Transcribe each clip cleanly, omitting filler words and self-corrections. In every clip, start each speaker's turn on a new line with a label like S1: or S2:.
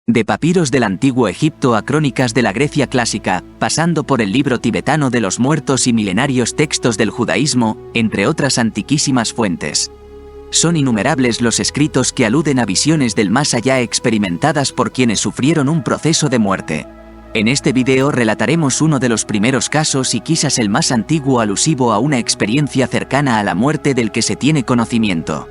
S1: De papiros del antiguo Egipto a crónicas de la Grecia clásica, pasando por el libro tibetano de los muertos y milenarios textos del judaísmo, entre otras antiquísimas fuentes. Son innumerables los escritos que aluden a visiones del más allá experimentadas por quienes sufrieron un proceso de muerte. En este video relataremos uno de los primeros casos y quizás el más antiguo alusivo a una experiencia cercana a la muerte del que se tiene conocimiento.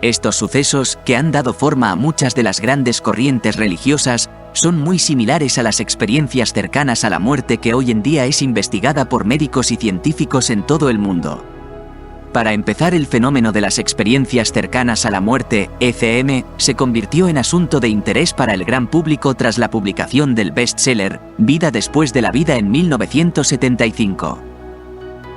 S1: Estos sucesos, que han dado forma a muchas de las grandes corrientes religiosas, son muy similares a las experiencias cercanas a la muerte que hoy en día es investigada por médicos y científicos en todo el mundo. Para empezar, el fenómeno de las experiencias cercanas a la muerte, ECM, se convirtió en asunto de interés para el gran público tras la publicación del bestseller Vida después de la vida en 1975.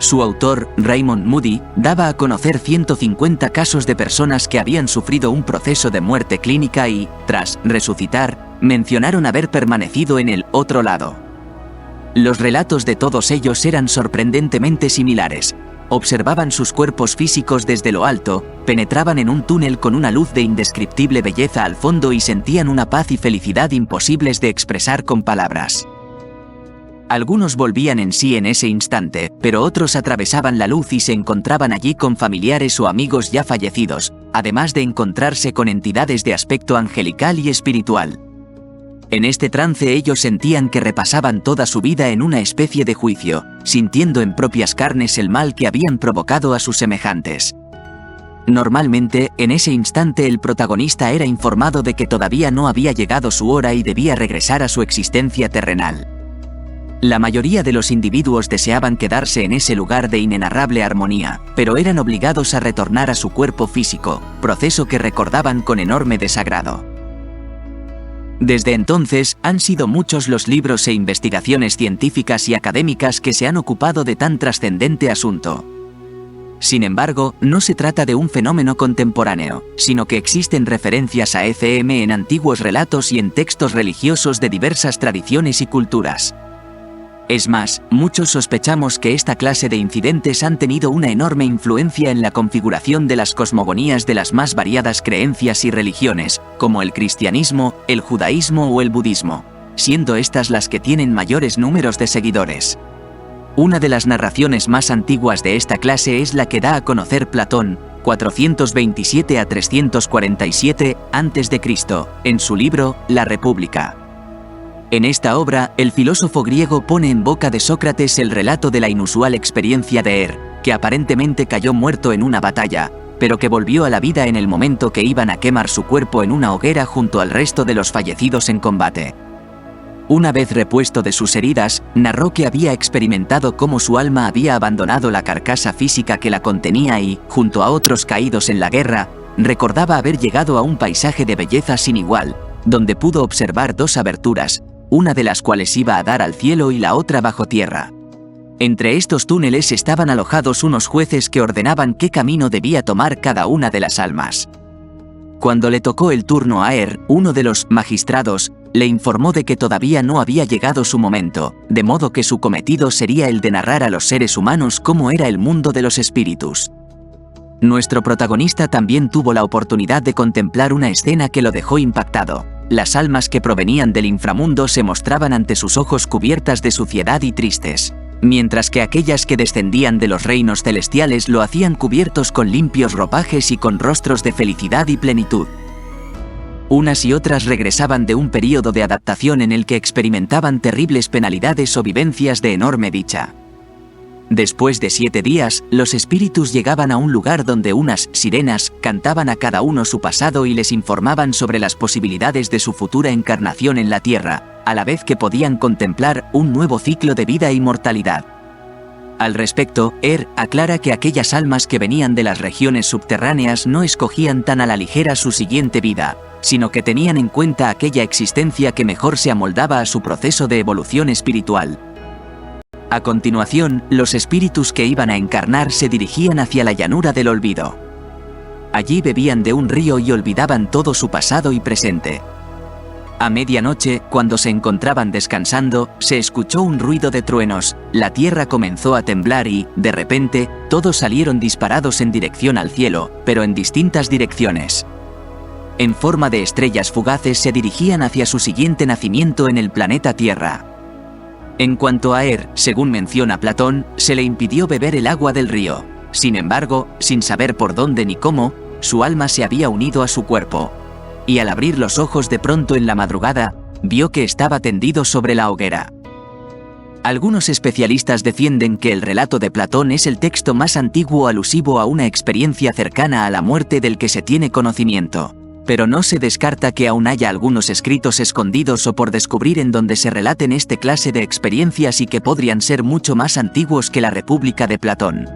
S1: Su autor, Raymond Moody, daba a conocer 150 casos de personas que habían sufrido un proceso de muerte clínica y, tras resucitar, mencionaron haber permanecido en el otro lado. Los relatos de todos ellos eran sorprendentemente similares. Observaban sus cuerpos físicos desde lo alto, penetraban en un túnel con una luz de indescriptible belleza al fondo y sentían una paz y felicidad imposibles de expresar con palabras. Algunos volvían en sí en ese instante, pero otros atravesaban la luz y se encontraban allí con familiares o amigos ya fallecidos, además de encontrarse con entidades de aspecto angelical y espiritual. En este trance ellos sentían que repasaban toda su vida en una especie de juicio, sintiendo en propias carnes el mal que habían provocado a sus semejantes. Normalmente, en ese instante el protagonista era informado de que todavía no había llegado su hora y debía regresar a su existencia terrenal. La mayoría de los individuos deseaban quedarse en ese lugar de inenarrable armonía, pero eran obligados a retornar a su cuerpo físico, proceso que recordaban con enorme desagrado. Desde entonces, han sido muchos los libros e investigaciones científicas y académicas que se han ocupado de tan trascendente asunto. Sin embargo, no se trata de un fenómeno contemporáneo, sino que existen referencias a ECM en antiguos relatos y en textos religiosos de diversas tradiciones y culturas. Es más, muchos sospechamos que esta clase de incidentes han tenido una enorme influencia en la configuración de las cosmogonías de las más variadas creencias y religiones, como el cristianismo, el judaísmo o el budismo, siendo estas las que tienen mayores números de seguidores. Una de las narraciones más antiguas de esta clase es la que da a conocer Platón, 427 a 347 a.C., en su libro La República. En esta obra, el filósofo griego pone en boca de Sócrates el relato de la inusual experiencia de que aparentemente cayó muerto en una batalla, pero que volvió a la vida en el momento que iban a quemar su cuerpo en una hoguera junto al resto de los fallecidos en combate. Una vez repuesto de sus heridas, narró que había experimentado cómo su alma había abandonado la carcasa física que la contenía y, junto a otros caídos en la guerra, recordaba haber llegado a un paisaje de belleza sin igual, donde pudo observar dos aberturas, una de las cuales iba a dar al cielo y la otra bajo tierra. Entre estos túneles estaban alojados unos jueces que ordenaban qué camino debía tomar cada una de las almas. Cuando le tocó el turno a uno de los magistrados, le informó de que todavía no había llegado su momento, de modo que su cometido sería el de narrar a los seres humanos cómo era el mundo de los espíritus. Nuestro protagonista también tuvo la oportunidad de contemplar una escena que lo dejó impactado. Las almas que provenían del inframundo se mostraban ante sus ojos cubiertas de suciedad y tristes, mientras que aquellas que descendían de los reinos celestiales lo hacían cubiertos con limpios ropajes y con rostros de felicidad y plenitud. Unas y otras regresaban de un período de adaptación en el que experimentaban terribles penalidades o vivencias de enorme dicha. Después de 7 días, los espíritus llegaban a un lugar donde unas sirenas cantaban a cada uno su pasado y les informaban sobre las posibilidades de su futura encarnación en la Tierra, a la vez que podían contemplar un nuevo ciclo de vida y mortalidad. Al respecto, aclara que aquellas almas que venían de las regiones subterráneas no escogían tan a la ligera su siguiente vida, sino que tenían en cuenta aquella existencia que mejor se amoldaba a su proceso de evolución espiritual. A continuación, los espíritus que iban a encarnar se dirigían hacia la llanura del olvido. Allí bebían de un río y olvidaban todo su pasado y presente. A medianoche, cuando se encontraban descansando, se escuchó un ruido de truenos, la tierra comenzó a temblar y, de repente, todos salieron disparados en dirección al cielo, pero en distintas direcciones. en forma de estrellas fugaces se dirigían hacia su siguiente nacimiento en el planeta Tierra. En cuanto a según menciona Platón, se le impidió beber el agua del río. Sin embargo, sin saber por dónde ni cómo, su alma se había unido a su cuerpo. Y al abrir los ojos de pronto en la madrugada, vio que estaba tendido sobre la hoguera. Algunos especialistas defienden que el relato de Platón es el texto más antiguo alusivo a una experiencia cercana a la muerte del que se tiene conocimiento. Pero no se descarta que aún haya algunos escritos escondidos o por descubrir en donde se relaten este clase de experiencias y que podrían ser mucho más antiguos que la República de Platón.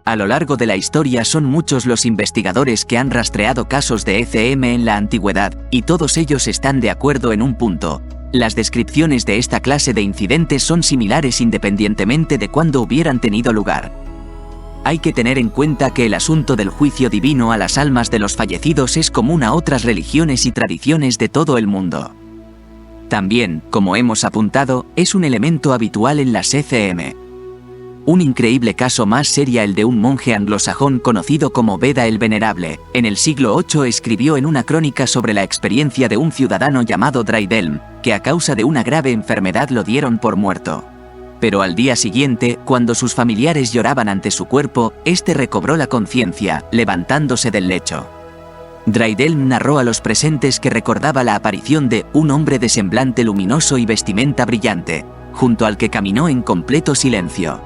S1: A lo largo de la historia son muchos los investigadores que han rastreado casos de ECM en la antigüedad, y todos ellos están de acuerdo en un punto: las descripciones de esta clase de incidentes son similares independientemente de cuándo hubieran tenido lugar. Hay que tener en cuenta que el asunto del juicio divino a las almas de los fallecidos es común a otras religiones y tradiciones de todo el mundo. También, como hemos apuntado, es un elemento habitual en las ECM. Un increíble caso más sería el de un monje anglosajón conocido como Beda el Venerable. En el siglo VIII escribió en una crónica sobre la experiencia de un ciudadano llamado Drydelm, que a causa de una grave enfermedad lo dieron por muerto. Pero al día siguiente, cuando sus familiares lloraban ante su cuerpo, este recobró la conciencia, levantándose del lecho. Drydelm narró a los presentes que recordaba la aparición de un hombre de semblante luminoso y vestimenta brillante, junto al que caminó en completo silencio.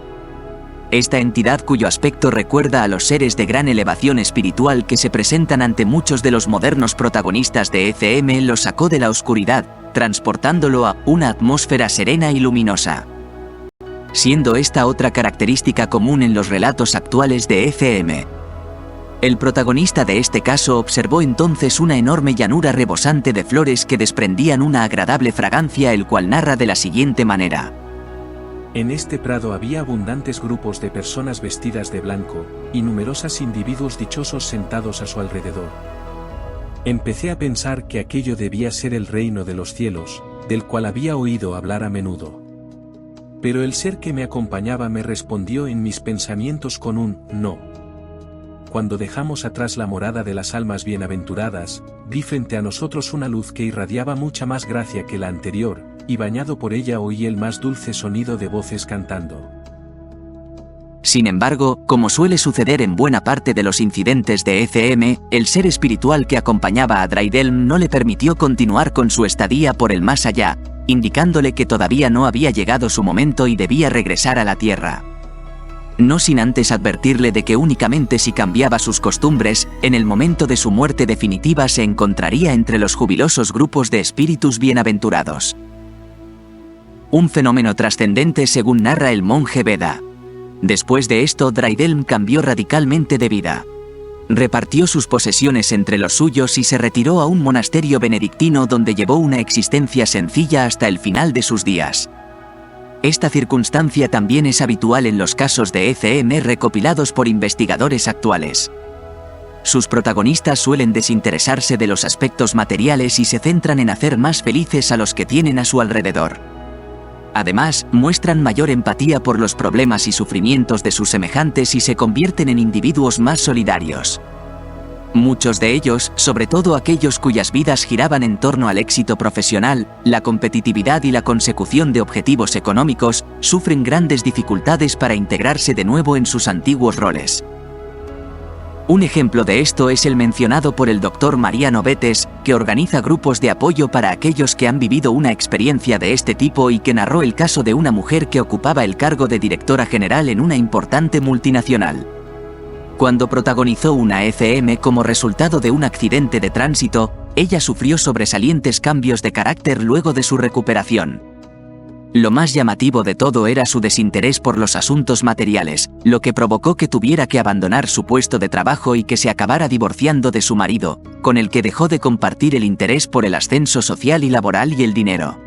S1: Esta entidad, cuyo aspecto recuerda a los seres de gran elevación espiritual que se presentan ante muchos de los modernos protagonistas de ECM, lo sacó de la oscuridad, transportándolo a una atmósfera serena y luminosa. Siendo esta otra característica común en los relatos actuales de ECM. El protagonista de este caso observó entonces una enorme llanura rebosante de flores que desprendían una agradable fragancia, el cual narra de la siguiente manera.
S2: En este prado había abundantes grupos de personas vestidas de blanco, y numerosos individuos dichosos sentados a su alrededor. Empecé a pensar que aquello debía ser el reino de los cielos, del cual había oído hablar a menudo. Pero el ser que me acompañaba me respondió en mis pensamientos con un no. Cuando dejamos atrás la morada de las almas bienaventuradas, vi frente a nosotros una luz que irradiaba mucha más gracia que la anterior, y bañado por ella oí el más dulce sonido de voces cantando.
S1: Sin embargo, como suele suceder en buena parte de los incidentes de ECM, el ser espiritual que acompañaba a Drydelm no le permitió continuar con su estadía por el más allá, indicándole que todavía no había llegado su momento y debía regresar a la Tierra. No sin antes advertirle de que únicamente si cambiaba sus costumbres, en el momento de su muerte definitiva se encontraría entre los jubilosos grupos de espíritus bienaventurados. Un fenómeno trascendente según narra el monje Beda. Después de esto, Drydelm cambió radicalmente de vida. Repartió sus posesiones entre los suyos y se retiró a un monasterio benedictino donde llevó una existencia sencilla hasta el final de sus días. Esta circunstancia también es habitual en los casos de ECM recopilados por investigadores actuales. Sus protagonistas suelen desinteresarse de los aspectos materiales y se centran en hacer más felices a los que tienen a su alrededor. Además, muestran mayor empatía por los problemas y sufrimientos de sus semejantes y se convierten en individuos más solidarios. Muchos de ellos, sobre todo aquellos cuyas vidas giraban en torno al éxito profesional, la competitividad y la consecución de objetivos económicos, sufren grandes dificultades para integrarse de nuevo en sus antiguos roles. Un ejemplo de esto es el mencionado por el Dr. Mariano Betes, que organiza grupos de apoyo para aquellos que han vivido una experiencia de este tipo y que narró el caso de una mujer que ocupaba el cargo de directora general en una importante multinacional. Cuando protagonizó una ECM como resultado de un accidente de tránsito, ella sufrió sobresalientes cambios de carácter luego de su recuperación. Lo más llamativo de todo era su desinterés por los asuntos materiales, lo que provocó que tuviera que abandonar su puesto de trabajo y que se acabara divorciando de su marido, con el que dejó de compartir el interés por el ascenso social y laboral y el dinero.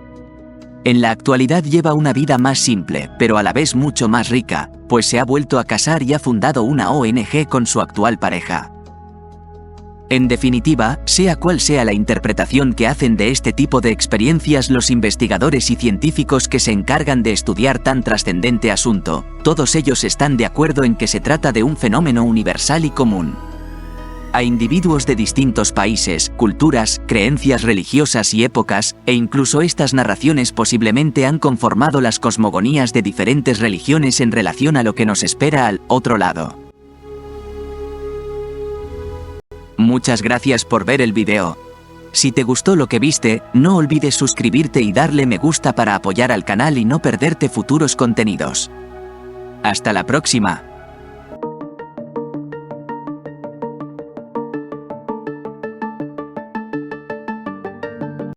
S1: En la actualidad lleva una vida más simple, pero a la vez mucho más rica, pues se ha vuelto a casar y ha fundado una ONG con su actual pareja. En definitiva, sea cual sea la interpretación que hacen de este tipo de experiencias los investigadores y científicos que se encargan de estudiar tan trascendente asunto, todos ellos están de acuerdo en que se trata de un fenómeno universal y común. a individuos de distintos países, culturas, creencias religiosas y épocas, e incluso estas narraciones posiblemente han conformado las cosmogonías de diferentes religiones en relación a lo que nos espera al otro lado. Muchas gracias por ver el video. Si te gustó lo que viste, no olvides suscribirte y darle me gusta para apoyar al canal y no perderte futuros contenidos. Hasta la próxima.